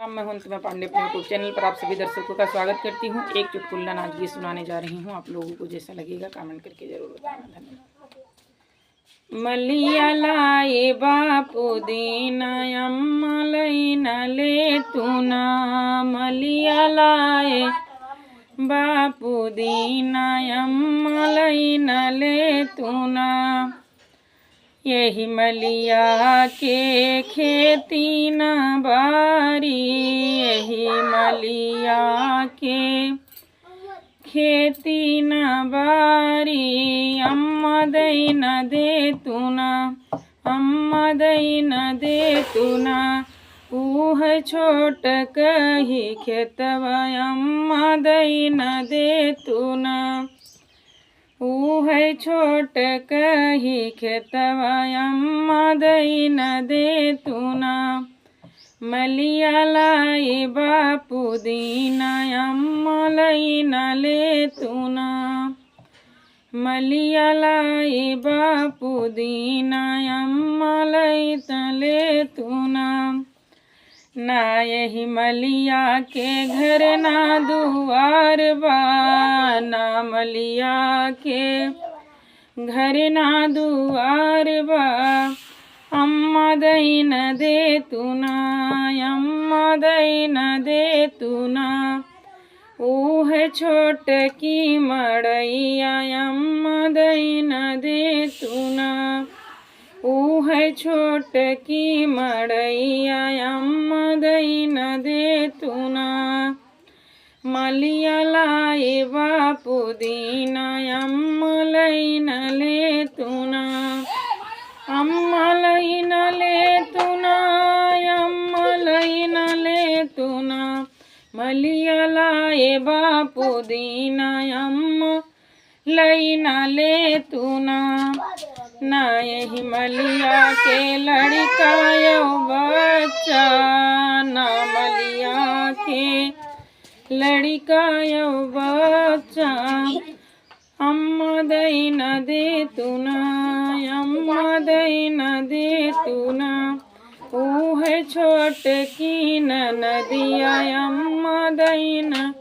मैं हूं अंतिमा पांडे अपने यूट्यूब चैनल पर आप सभी दर्शकों का स्वागत करती हूं। एक चुटकुला नाच गीत सुनाने जा रही हूं। आप लोगों को जैसा लगेगा कमेंट करके जरूर बताना। धन्यवाद। मलिया लाए बापू दीना अम्मा लईना ले तूना, मलिया लाए बापू दीना अम्मा लईना ले तूना। यही मलिया के खेती न बारी, यही मलिया के खेती न बारी। अम्मा दई न दे तू ना, अम्मा दई न दे तू ना। ऊह छोट कही खेतवा, अम्मा दई न दे तू ना। है छोट कही खेतवा, अम्मा दई न दे तू ना। मलिया लाई बापू दीना अम्मा लई न ले तू ना, मलिया लाई बापू दीना अम्मा लई न ले तू ना। ना यही मलिया के घर ना दुआर बा, ना मलिया के घर ना दुआर बा। अम्मा दई न दे तू ना, अम्मा दई न दे तू ना। ऊह छोट की मड़ैया, अम्मा दई न दे तू ना। ऊह छोट की मड़ैया, अम्मा दई न दे तू ना। मलिया लाए बापू दीना अम्मा लई न ले तू ना, अम्मा लई न ले तू ना, अम्मा लई न ले तू ना। मलिया लाए बापू दीना अम्मा लई न ले तू ना। ना यही मलिया के लड़का यो बच्चा, ना मलिया के लड़का यो बच्चा। अम्मा दई न दे तू ना, अम्मा दई न दे तू ना। ऊह छोट की नदिया, अम्मा दई न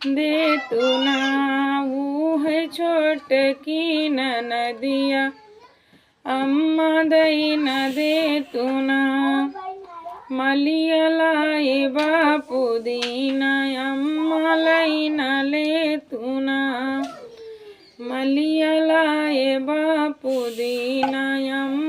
दे तू ना। ऊह छोट की नदिया, अम्मा दई न दे तू ना। मलिया लाए बापू दीना अम्मा लई न ले तू ना, मलिया लाए बापू दीना अम्मा